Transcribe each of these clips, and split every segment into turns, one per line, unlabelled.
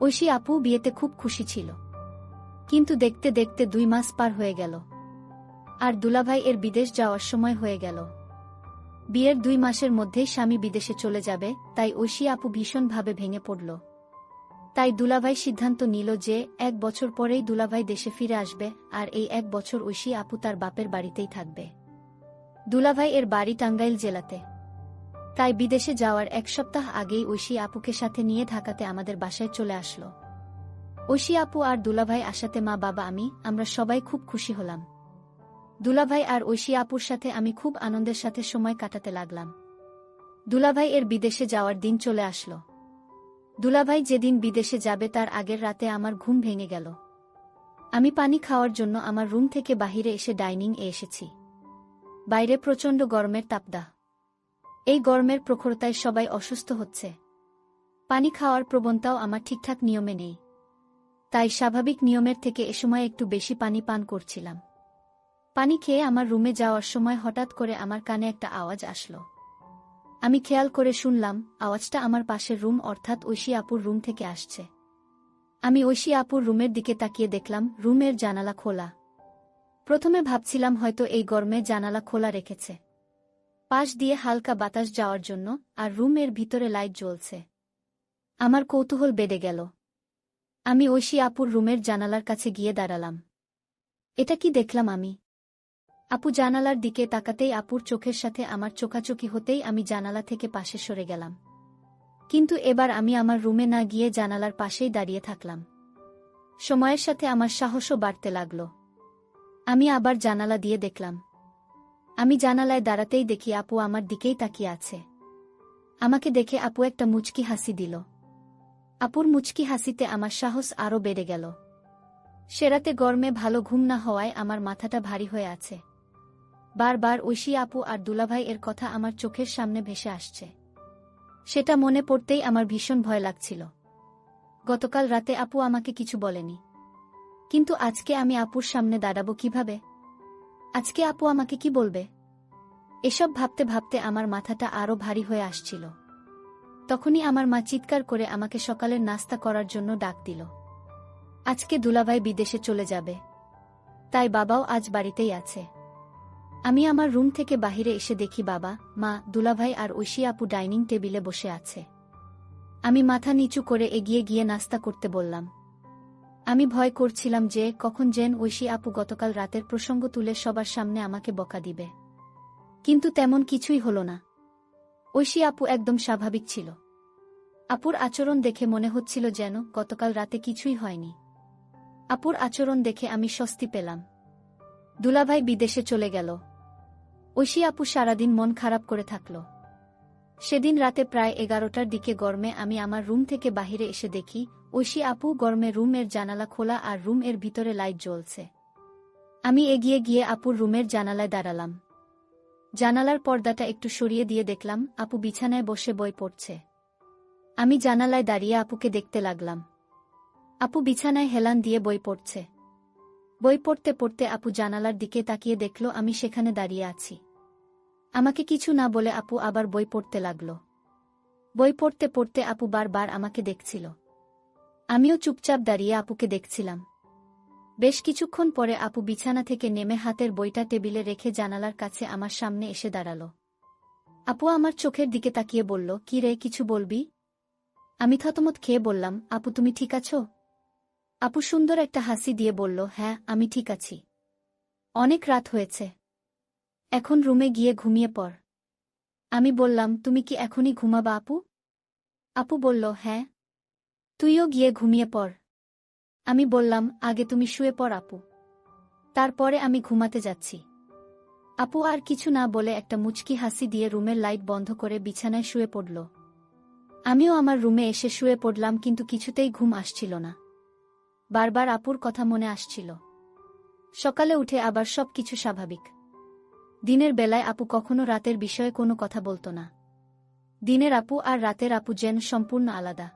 ঐশী আপু বিয়েতে খুব খুশি ছিল। কিন্তু দেখতে দেখতে 2 মাস পার হয়ে গেল। আর দুলাভাই এর বিদেশ যাওয়ার সময় হয়ে গেল। বিয়ের 2 মাসের মধ্যেই স্বামী বিদেশে চলে যাবে, তাই ঐশী আপু ভীষণভাবে ভেঙে পড়ল। তাই দুলাভাই সিদ্ধান্ত নিল যে 1 বছর পরেই দুলাভাই দেশে ফিরে আসবে, আর এই 1 বছর ঐশী আপু তার বাপের বাড়িতেই থাকবে। দুলাভাই এর বাড়ি টাঙ্গাইল জেলাতে। তাই বিদেশে যাওয়ার 1 সপ্তাহ আগেই ঐশী আপুকে সাথে নিয়ে ঢাকাতে আমাদের বাসায় চলে আসলো। ঐশী আপু আর দুলাভাই আসাতে মা বাবা আমরা সবাই খুব খুশি হলাম। দুলাভাই আর ঐশী আপুর সাথে আমি খুব আনন্দের সাথে সময় কাটাতে লাগলাম। দুলাভাই এর বিদেশে যাওয়ার দিন চলে আসলো। দুলাভাই যেদিন বিদেশে যাবে তার আগের রাতে আমার ঘুম ভেঙে গেল। আমি পানি খাওয়ার জন্য আমার রুম থেকে বাহিরে এসে ডাইনিং এ এসেছি। বাইরে প্রচণ্ড গরমের তাপদাহ। এই গরমের প্রখরতায় সবাই অসুস্থ হচ্ছে। পানি খাওয়ার প্রবণতাও আমার ঠিকঠাক নিয়মে নেই। তাই স্বাভাবিক নিয়মের থেকে এ সময় একটু বেশি পানি পান করছিলাম। পানি খেয়ে আমার রুমে যাওয়ার সময় হঠাৎ করে আমার কানে একটা আওয়াজ আসলো। আমি খেয়াল করে শুনলাম, আওয়াজটা আমার পাশের রুম অর্থাৎ ঐশী আপুর রুম থেকে আসছে। আমি ঐশী আপুর রুমের দিকে তাকিয়ে দেখলাম রুমের জানালা খোলা। প্রথমে ভাবছিলাম হয়তো এই গরমে জানালা খোলা রেখেছে, পাশ দিয়ে হালকা বাতাস যাওয়ার জন্য, আর রুমের ভিতরে লাইট জ্বলছে। আমার কৌতূহল বেড়ে গেল। আমি ঐশী আপুর রুমের জানালার কাছে গিয়ে দাঁড়ালাম। এটা কি দেখলাম আমি? আপু জানালার দিকে তাকাতেই আপুর চোখের সাথে আমার চোখাচোখি হতেই আমি জানালা থেকে পাশে সরে গেলাম। কিন্তু এবার আমি আমার রুমে না গিয়ে জানালার পাশেই দাঁড়িয়ে থাকলাম। সময়ের সাথে আমার সাহসও বাড়তে লাগল। আমি আবার জানালা দিয়ে দেখলাম। আমি জানালায় দাঁড়াতেই দেখি আপু আমার দিকেই তাকিয়ে আছে। আমাকে দেখে আপু একটা মুচকি হাসি দিল। আপুর মুচকি হাসিতে আমার সাহস আরও বেড়ে গেল। সে রাতে গরমে ভালো ঘুম না হওয়ায় আমার মাথাটা ভারী হয়ে আছে। বারবার ঐশী আপু আর দুলাভাই এর কথা আমার চোখের সামনে ভেসে আসছে। সেটা মনে পড়তেই আমার ভীষণ ভয় লাগছিল। গতকাল রাতে আপু আমাকে কিছু বলেনি, কিন্তু আজকে আমি আপুর সামনে দাঁড়াবো কিভাবে? আজকে আপু আমাকে কি বলবে? এসব ভাবতে ভাবতে আমার মাথাটা আরও ভারী হয়ে আসছিল। তখনই আমার মা চিৎকার করে আমাকে সকালের নাস্তা করার জন্য ডাক দিল। আজকে দুলাভাই বিদেশে চলে যাবে, তাই বাবাও আজ বাড়িতেই আছে। আমি আমার রুম থেকে বাহিরে এসে দেখি বাবা, মা, দুলাভাই আর ঐশী আপু ডাইনিং টেবিলে বসে আছে। আমি মাথা নিচু করে এগিয়ে গিয়ে নাস্তা করতে বললাম। আমি ভয় করছিলাম যে কখন যেন ঐশী আপু গতকাল রাতের প্রসঙ্গ তুলে সবার সামনে আমাকে বকা দিবে। কিন্তু তেমন কিছুই হলো না। ঐশী আপু একদম স্বাভাবিক ছিল। আপুর আচরণ দেখে মনে হচ্ছিল যেন গতকাল রাতে কিছুই হয়নি। আপুর আচরণ দেখে আমি স্বস্তি পেলাম। দুলাভাই বিদেশে চলে গেল। ঐশী আপু সারাদিন মন খারাপ করে থাকল। সেদিন রাতে প্রায় 11টার দিকে গরমে আমি আমার রুম থেকে বাহিরে এসে দেখি ঐশী আপু গরমে রুমের জানালা খোলা আর রুম এর ভিতরে লাইট জ্বলছে। আমি এগিয়ে গিয়ে আপুর রুমের জানালায় দাঁড়ালাম। জানালার পর্দাটা একটু সরিয়ে দিয়ে দেখলাম আপু বিছানায় বসে বই পড়ছে। আমি জানালায় দাঁড়িয়ে আপুকে দেখতে লাগলাম। আপু বিছানায় হেলান দিয়ে বই পড়ছে। বই পড়তে পড়তে আপু জানালার দিকে তাকিয়ে দেখল আমি সেখানে দাঁড়িয়ে আছি। আমাকে কিছু না বলে আপু আবার বই পড়তে লাগল। বই পড়তে পড়তে আপু বারবার আমাকে দেখছিল। আমিও চুপচাপ দাঁড়িয়ে আপুকে দেখছিলাম। বেশ কিছুক্ষণ পরে আপু বিছানা থেকে নেমে হাতের বইটা টেবিলে রেখে জানালার কাছে আমার সামনে এসে দাঁড়াল। আপু আমার চোখের দিকে তাকিয়ে বলল, কি রে, কিছু বলবি? আমি থতমত খেয়ে বললাম, আপু তুমি ঠিক আছো? আপু সুন্দর একটা হাসি দিয়ে বলল, হ্যাঁ আমি ঠিক আছি। অনেক রাত হয়েছে, এখন রুমে গিয়ে ঘুমিয়ে পড়। আমি বললাম, তুমি কি এখনই ঘুমাবা আপু? আপু বলল, হ্যাঁ, তুইও গিয়ে ঘুমিয়ে পড়। আমি বললাম, আগে তুমি শুয়ে পড় আপু, তারপরে আমি ঘুমাতে যাচ্ছি। আপু আর কিছু না বলে একটা মুচকি হাসি দিয়ে রুমের লাইট বন্ধ করে বিছানায় শুয়ে পড়ল। আমিও আমার রুমে এসে শুয়ে পড়লাম, কিন্তু কিছুতেই ঘুম আসছিল না। বারবার আপুর কথা মনে আসছিল। সকালে উঠে আবার সব কিছু স্বাভাবিক। দিনের বেলায় আপু কখনো রাতের বিষয়ে কোনো কথা বলতো না। দিনের আপু আর রাতের আপু যেন সম্পূর্ণ আলাদা।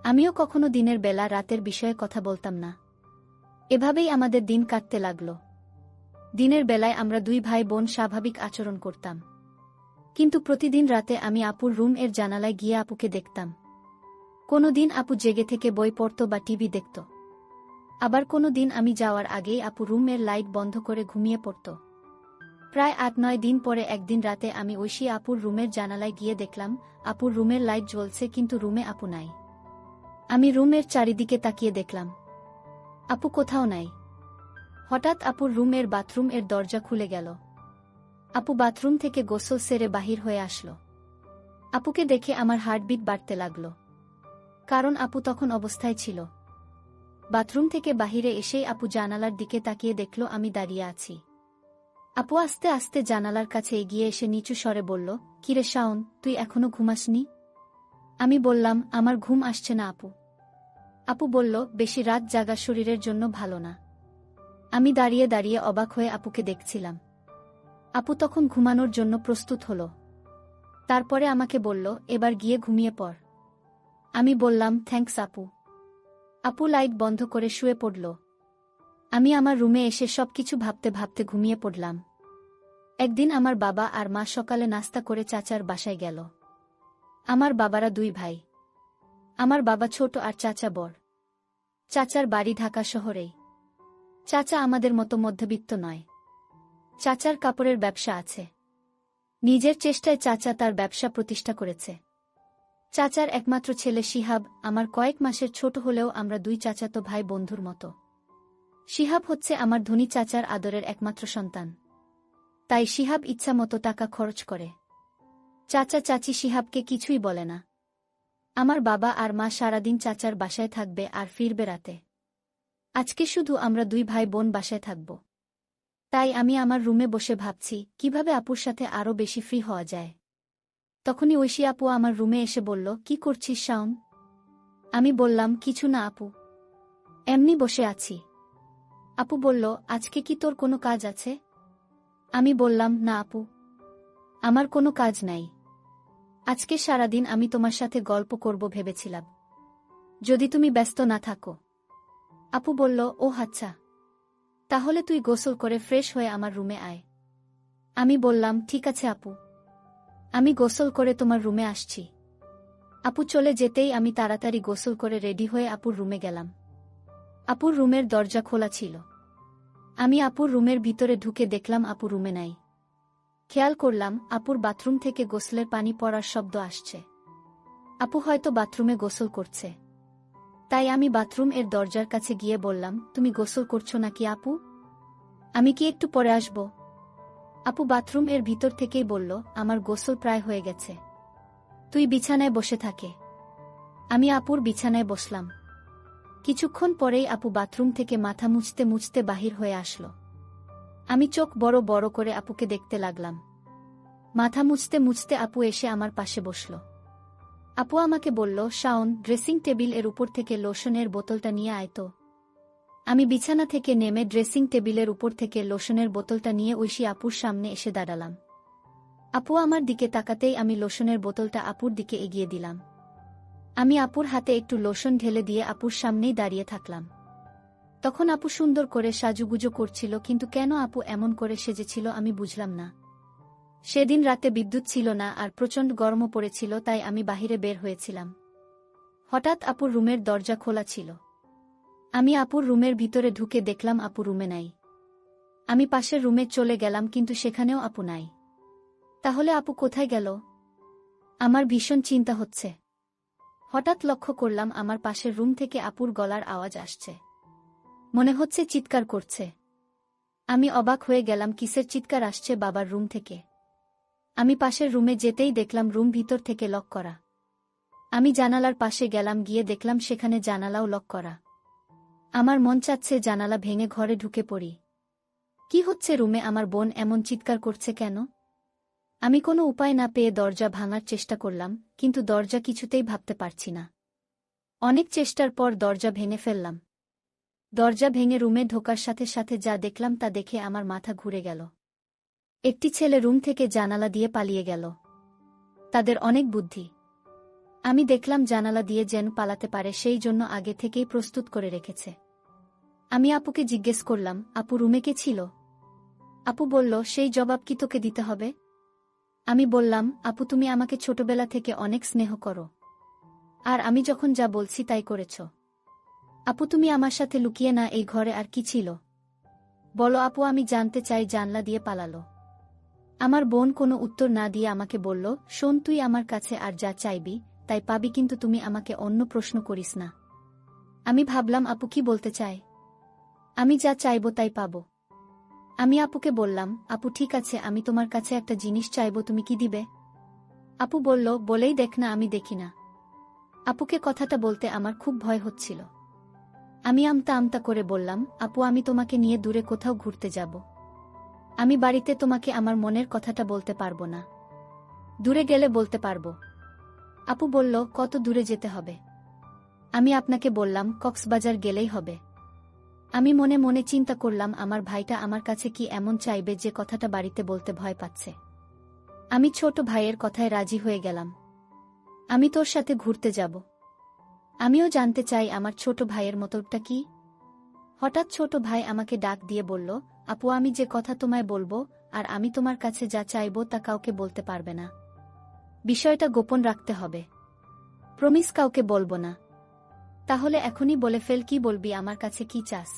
আমিও কখনো দিনের বেলা রাতের বিষয়ে কথা বলতাম না। এভাবেই আমাদের দিন কাটতে লাগল। দিনের বেলায় আমরা 2 ভাই বোন স্বাভাবিক আচরণ করতাম, কিন্তু প্রতিদিন রাতে আমি আপুর রুম এর জানালায় গিয়ে আপুকে দেখতাম। কোনো দিন আপু জেগে থেকে বই পড়ত বা টিভি দেখত। আবার কোনো দিন আমি যাওয়ার আগেই আপু রুমের লাইট বন্ধ করে ঘুমিয়ে পড়ত। প্রায় ৮-৯ দিন পরে একদিন রাতে আমি ঐশী আপুর রুমের জানালায় গিয়ে দেখলাম আপুর রুমের লাইট জ্বলছে, কিন্তু রুমে আপু নাই। আমি রুমের চারিদিকে তাকিয়ে দেখলাম আপু কোথাও নাই। হঠাৎ আপুর রুমের বাথরুম এর দরজা খুলে গেল। আপু বাথরুম থেকে গোসল সেরে বাহির হয়ে আসলো। আপুকে দেখে আমার হার্টবিট বাড়তে লাগল, কারণ আপু তখন অবস্থায় ছিল। বাথরুম থেকে বাহিরে এসেই আপু জানালার দিকে তাকিয়ে দেখল আমি দাঁড়িয়ে আছি। আপু আস্তে আস্তে জানালার কাছে এগিয়ে এসে নিচু স্বরে বলল, কিরে শাওন, তুই এখনো ঘুমাসনি? আমি বললাম, আমার ঘুম আসছে না আপু। আপু বলল, বেশি রাত জাগা শরীরের জন্য ভালো না। আমি দাঁড়িয়ে দাঁড়িয়ে অবাক হয়ে আপুকে দেখছিলাম। আপু তখন ঘুমানোর জন্য প্রস্তুত হল। তারপরে আমাকে বলল, এবার গিয়ে ঘুমিয়ে পড়। আমি বললাম, থ্যাঙ্কস আপু। আপু লাইট বন্ধ করে শুয়ে পড়ল। আমি আমার রুমে এসে সবকিছু ভাবতে ভাবতে ঘুমিয়ে পড়লাম। একদিন আমার বাবা আর মা সকালে নাস্তা করে চাচার বাসায় গেল। আমার বাবারা 2 ভাই। আমার বাবা ছোট আর চাচা বড়। চাচার বাড়ি ঢাকা শহরেই। চাচা আমাদের মতো মধ্যবিত্ত নয়। চাচার কাপড়ের ব্যবসা আছে। নিজের চেষ্টায় চাচা তার ব্যবসা প্রতিষ্ঠা করেছে। চাচার একমাত্র ছেলে শিহাব আমার কয়েক মাসের ছোট হলেও আমরা 2 চাচাতো ভাই বন্ধুর মতো। শিহাব হচ্ছে আমার ধনী চাচার আদরের একমাত্র সন্তান। তাই শিহাব ইচ্ছা মতো টাকা খরচ করে। চাচা চাচি শিহাবকে কিছুই বলে না। আমার বাবা আর মা সারাদিন চাচার বাসায় থাকবে আর ফিরবে রাতে। আজকে শুধু আমরা 2 ভাই বোন বাসায় থাকব। তাই আমি আমার রুমে বসে ভাবছি কিভাবে আপুর সাথে আরও বেশি ফ্রি হওয়া যায়। তখনই ঐশী আপু আমার রুমে এসে বলল, কি করছিস শাওন? আমি বললাম, কিছু না আপু, এমনি বসে আছি। আপু বলল, আজকে কি তোর কোনো কাজ আছে? আমি বললাম, না আপু, আমার কোনো কাজ নাই। আজকে সারাদিন আমি তোমার সাথে গল্প করব ভেবেছিলাম, যদি তুমি ব্যস্ত না থাকো। আপু বলল, ও আচ্ছা, তাহলে তুই গোসল করে ফ্রেশ হয়ে আমার রুমে আয়। আমি বললাম, ঠিক আছে আপু, আমি গোসল করে তোমার রুমে আসছি। আপু চলে যেতেই আমি তাড়াতাড়ি গোসল করে রেডি হয়ে আপুর রুমে গেলাম। আপুর রুমের দরজা খোলা ছিল। আমি আপুর রুমের ভিতরে ঢুকে দেখলাম আপু রুমে নাই। খেয়াল করলাম আপুর বাথরুম থেকে গোসলের পানি পড়ার শব্দ আসছে। আপু হয়তো বাথরুমে গোসল করছে। তাই আমি বাথরুম এর দরজার কাছে গিয়ে বললাম, তুমি গোসল করছো নাকি আপু? আমি কি একটু পরে আসব? আপু বাথরুম এর ভিতর থেকেই বলল, আমার গোসল প্রায় হয়ে গেছে, তুই বিছানায় বসে থাকে। আমি আপুর বিছানায় বসলাম। কিছুক্ষণ পরেই আপু বাথরুম থেকে মাথা মুছতে মুছতে বাহির হয়ে আসলো। আমি চোখ বড় বড় করে আপুকে দেখতে লাগলাম। মাথা মুছতে মুছতে আপু এসে আমার পাশে বসল। আপু আমাকে বলল, শাওন, ড্রেসিং টেবিল এর উপর থেকে লোশনের বোতলটা নিয়ে আয় তো। আমি বিছানা থেকে নেমে ড্রেসিং টেবিলের উপর থেকে লোশনের বোতলটা নিয়ে ঐশী আপুর সামনে এসে দাঁড়ালাম। আপু আমার দিকে তাকাতেই আমি লোশনের বোতলটা আপুর দিকে এগিয়ে দিলাম। আমি আপুর হাতে একটু লোশন ঢেলে দিয়ে আপুর সামনেই দাঁড়িয়ে থাকলাম। তখন আপু সুন্দর করে সাজুগুজো করছিল, কিন্তু কেন আপু এমন করে সেজেছিল আমি বুঝলাম না। সেদিন রাতে বিদ্যুৎ ছিল না আর প্রচণ্ড গরমও পড়েছিল, তাই আমি বাহিরে বের হয়েছিলাম। হঠাৎ আপুর রুমের দরজা খোলা ছিল। আমি আপুর রুমের ভিতরে ঢুকে দেখলাম আপু রুমে নাই। আমি পাশের রুমে চলে গেলাম, কিন্তু সেখানেও আপু নাই। তাহলে আপু কোথায় গেল? আমার ভীষণ চিন্তা হচ্ছে। হঠাৎ লক্ষ্য করলাম আমার পাশের রুম থেকে আপুর গলার আওয়াজ আসছে। মনে হচ্ছে চিৎকার করছে। আমি অবাক হয়ে গেলাম, কিসের চিৎকার আসছে বাবার রুম থেকে। আমি পাশের রুমে যেতেই দেখলাম রুম ভিতর থেকে লক করা। আমি জানালার পাশে গেলাম, গিয়ে দেখলাম সেখানে জানালাও লক করা। আমার মন চাচ্ছে জানালা ভেঙে ঘরে ঢুকে পড়ি। কি হচ্ছে রুমে? আমার বোন এমন চিৎকার করছে কেন? আমি কোনো উপায় না পেয়ে দরজা ভাঙার চেষ্টা করলাম, কিন্তু দরজা কিছুতেই ভাবতে পারছি না। অনেক চেষ্টার পর দরজা ভেঙে ফেললাম। দরজা ভেঙে রুমে ঢোকার সাথে সাথে যা দেখলাম তা দেখে আমার মাথা ঘুরে গেল। একটি ছেলে রুম থেকে জানালা দিয়ে পালিয়ে গেল। তাদের অনেক বুদ্ধি। আমি দেখলাম জানালা দিয়ে যেন পালাতে পারে সেই জন্য আগে থেকেই প্রস্তুত করে রেখেছে। আমি আপুকে জিজ্ঞেস করলাম, আপু রুমে কে ছিল? আপু বলল, সেই জবাব কি তোকে দিতে হবে? আমি বললাম, আপু তুমি আমাকে ছোটবেলা থেকে অনেক স্নেহ করো। আর আমি যখন যা বলছি তাই করেছ। আপু তুমি আমার সাথে লুকিয়ে না, এই ঘরে আর কি ছিল বলো আপু, আমি জানতে চাই। জানলা দিয়ে পালালো। আমার বোন কোনো উত্তর না দিয়ে আমাকে বলল, শোন তুই আমার কাছে আর যা চাইবি তাই পাবি, কিন্তু তুমি আমাকে অন্য প্রশ্ন করিস না। আমি ভাবলাম আপু কি বলতে চায়, আমি যা চাইব তাই পাব। আমি আপুকে বললাম, আপু ঠিক আছে, আমি তোমার কাছে একটা জিনিস চাইব, তুমি কি দিবে? আপু বলল, বলেই দেখ না, আমি দেখি না। আপুকে কথাটা বলতে আমার খুব ভয় হচ্ছিল। আমি আমতা আমতা করে বললাম, আপু আমি তোমাকে নিয়ে দূরে কোথাও ঘুরতে যাব। আমি বাড়িতে তোমাকে আমার মনের কথাটা বলতে পারবো না। দূরে গেলে বলতে পারবো। আপু বলল, কত দূরে যেতে হবে? আমি আপনাকে বললাম, কক্সবাজার গেলেই হবে। আমি মনে মনে চিন্তা করলাম, আমার ভাইটা আমার কাছে কি এমন চাইবে যে কথাটা বাড়িতে বলতে ভয় পাচ্ছে। আমি ছোট ভাইয়ের কথায় রাজি হয়ে গেলাম। আমি তোর সাথে ঘুরতে যাব। আমিও জানতে চাই আমার ছোট ভাইয়ের মতটা কি। হঠাৎ ছোট ভাই আমাকে ডাক দিয়ে বলল, আপু আমি যে কথা তোমায় বলবো আর আমি তোমার কাছে যা চাইব তা কাউকে বলতে পারবে না। বিষয়টা গোপন রাখতে হবে। প্রমিস কাউকে বলবো না। তাহলে এখনই বলে ফেল, কি বলবি, আমার কাছে কি চাস?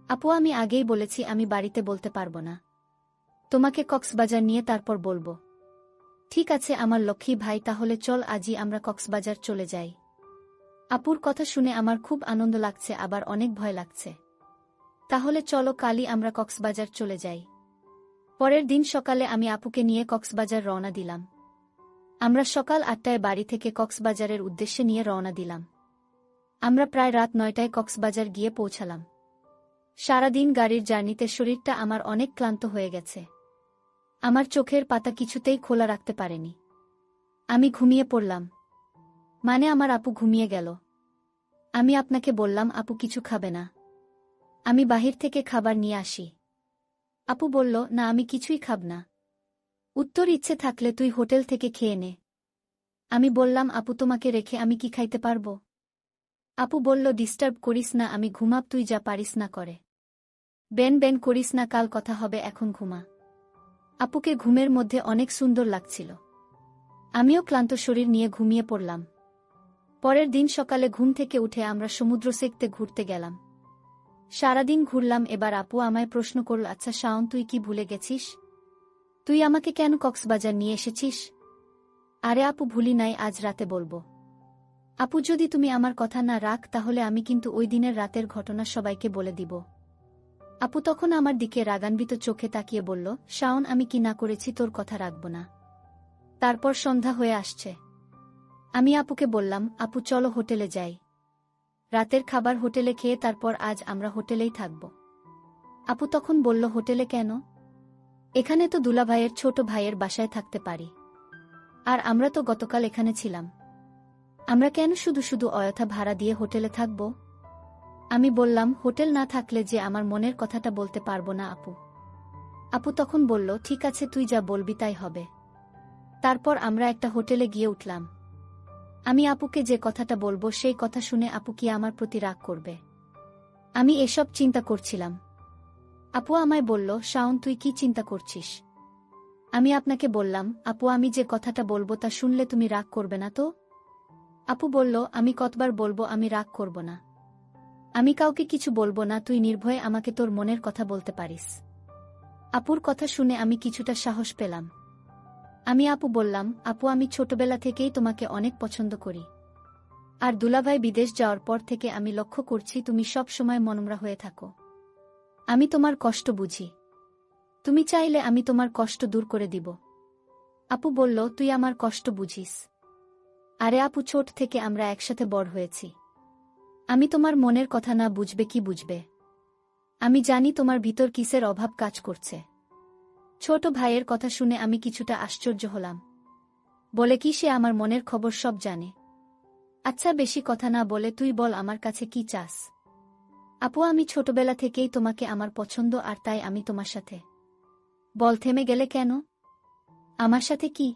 আপু আমি আগেই বলেছি আমি বাড়িতে বলতে পারবো না। তোমাকে কক্সবাজার নিয়ে তারপর বলবো। ঠিক আছে আমার লক্ষ্মী ভাই, তাহলে চল আজই আমরা কক্সবাজার চলে যাই। আপুর কথা শুনে আমার খুব আনন্দ লাগছে, আবার অনেক ভয় লাগছে। তাহলে চলো কালই আমরা কক্সবাজার চলে যাই। পরের দিন সকালে আমি আপুকে নিয়ে কক্সবাজার রওনা দিলাম। আমরা সকাল ৮টায় বাড়ি থেকে কক্সবাজারের উদ্দেশ্যে নিয়ে রওনা দিলাম। আমরা প্রায় রাত ৯টায় কক্সবাজার গিয়ে পৌঁছালাম। সারাদিন গাড়ির জার্নিতে শরীরটা আমার অনেক ক্লান্ত হয়ে গেছে। আমার চোখের পাতা কিছুতেই খোলা রাখতে পারেনি। আমি ঘুমিয়ে পড়লাম। মানে আমার আপু ঘুমিয়ে গেল। আমি আপনাকে বললাম, আপু কিছু খাবে না? আমি বাহির থেকে খাবার নিয়ে আসি। আপু বলল, না আমি কিছুই খাব না। উত্তর, ইচ্ছে থাকলে তুই হোটেল থেকে খেয়ে নে। আমি বললাম, আপু তোমাকে রেখে আমি কি খাইতে পারবো? আপু বলল, ডিস্টার্ব করিস না, আমি ঘুমাব, তুই যা পারিস না করে। বেন বেন করিস না, কাল কথা হবে, এখন ঘুমা। আপুকে ঘুমের মধ্যে অনেক সুন্দর লাগছিল। আমিও ক্লান্ত শরীর নিয়ে ঘুমিয়ে পড়লাম। পরের দিন সকালে ঘুম থেকে উঠে আমরা সমুদ্র সেকতে ঘুরতে গেলাম। সারাদিন ঘুরলাম। এবার আপু আমায় প্রশ্ন করল, আচ্ছা শাওন তুই কি ভুলে গেছিস? তুই আমাকে কেন কক্সবাজার নিয়ে এসেছিস? আরে আপু ভুলি নাই, আজ রাতে বলবো। আপু যদি তুমি আমার কথা না রাখ তাহলে আমি কিন্তু ওই দিনের রাতের ঘটনা সবাইকে বলে দিব। আপু তখন আমার দিকে রাগান্বিত চোখে তাকিয়ে বলল, শাওন আমি কি না করেছি তোর কথা রাখব না? তারপর সন্ধ্যা হয়ে আসছে। আমি আপুকে বললাম, আপু চলো হোটেলে যাই। রাতের খাবার হোটেলে খেয়ে তারপর আজ আমরা হোটেলেই থাকব। আপু তখন বলল, হোটেলে কেন? এখানে তো দুলাভাইয়ের ছোট ভাইয়ের বাসায় থাকতে পারি। আর আমরা তো গতকাল এখানে ছিলাম। আমরা কেন শুধু শুধু অযথা ভাড়া দিয়ে হোটেলে থাকব? আমি বললাম, হোটেল না থাকলে যে আমার মনের কথাটা বলতে পারবো না আপু। আপু তখন বলল, ঠিক আছে তুই যা বলবি তাই হবে। তারপর আমরা একটা হোটেলে গিয়ে উঠলাম। আমি আপুকে যে কথাটা বলবো সেই কথা শুনে আপু কি আমার প্রতি রাগ করবে, আমি এসব চিন্তা করছিলাম। আপু আমায় বলল, শাওন তুই কি চিন্তা করছিস? আমি আপনাকে বললাম, আপু আমি যে কথাটা বলবো তা শুনলে তুমি রাগ করবে না তো? আপু বলল, আমি কতবার বলবো আমি রাগ করব না। আমি কাউকে কিছু বলবো না, তুই নির্ভয়ে আমাকে তোর মনের কথা বলতে পারিস। আপুর কথা শুনে আমি কিছুটা সাহস পেলাম। আমি আপু বললাম, আপু আমি ছোটবেলা থেকেই তোমাকে অনেক পছন্দ করি। আর দুলাভাই বিদেশ যাওয়ার পর থেকে আমি লক্ষ্য করছি তুমি সব সময় মনমরা হয়ে থাকো। আমি তোমার কষ্ট বুঝি। তুমি চাইলে আমি তোমার কষ্ট দূর করে দিব। আপু বলল, তুই আমার কষ্ট বুঝিস? আরে আপু ছোট থেকে আমরা একসাথে বড় হয়েছি। আমি তোমার মনের কথা না বুঝবে কি বুঝবে? আমি জানি তোমার ভিতর কিসের অভাব কাজ করছে। ছোট ভাইয়ের কথা শুনে আমি কিছুটা আশ্চর্য হলাম। বলে কি সে আমার মনের খবর সব জানে? আচ্ছা বেশি কথা না বলে তুই বল আমার কাছে কি চাস? আপু আমি ছোটবেলা থেকেই তোমাকে আমার পছন্দ, আর তাই আমি তোমার সাথে। বল থেমে গেলে কেন? আমার সাথে কি?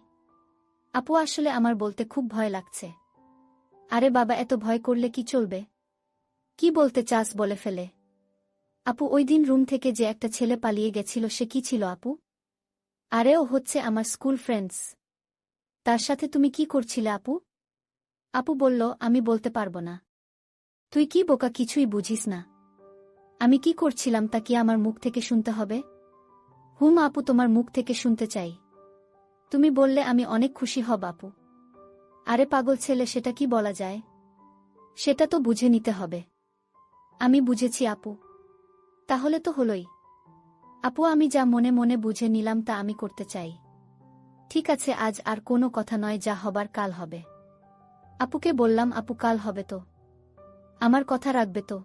আপু আসলে আমার বলতে খুব ভয় লাগছে। আরে বাবা এত ভয় করলে কি চলবে? কি বলতে চাস বলে ফেলে। আপু ওই দিন রুম থেকে যে একটা ছেলে পালিয়ে গেছিল সে কি ছিল আপু? আরে ও হচ্ছে আমার স্কুল ফ্রেন্ডস। তার সাথে তুমি কি করছিলে আপু? আপু বলল, আমি বলতে পারবো না। তুই কি বোকা, কিছুই বুঝিস না? আমি কি করছিলাম তা কি আমার মুখ থেকে শুনতে হবে? হুম আপু, তোমার মুখ থেকে শুনতে চাই। তুমি বললে আমি অনেক খুশি হব আপু। আরে পাগল ছেলে, সেটা কি বলা যায়? সেটা তো বুঝে নিতে হবে। আমি বুঝেছি আপু। তাহলে তো হলোই। আপু, আমি যা মনে মনে বুঝে নিলাম তা আমি করতে চাই। ঠিক আছে, আজ আর কোনো কথা নয়, যা হবার কাল হবে। আপুকে বললাম, আপু কাল হবে তো? আমার কথা রাখবে তো?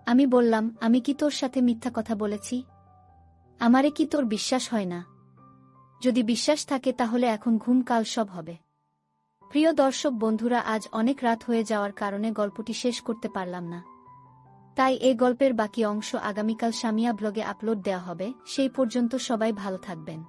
আমি বললাম, আমি কি তোর সাথে মিথ্যা কথা বলেছি? আমারে কি তোর বিশ্বাস হয় না? যদি বিশ্বাস থাকে তাহলে এখন ঘুম, কাল সব হবে। প্রিয় দর্শক বন্ধুরা, আজ অনেক রাত হয়ে যাওয়ার কারণে গল্পটি শেষ করতে পারলাম না। তাই এই গল্পের বাকি অংশ আগামীকাল সামিয়া ব্লগে আপলোড দেওয়া হবে। সেই পর্যন্ত সবাই ভালো থাকবেন।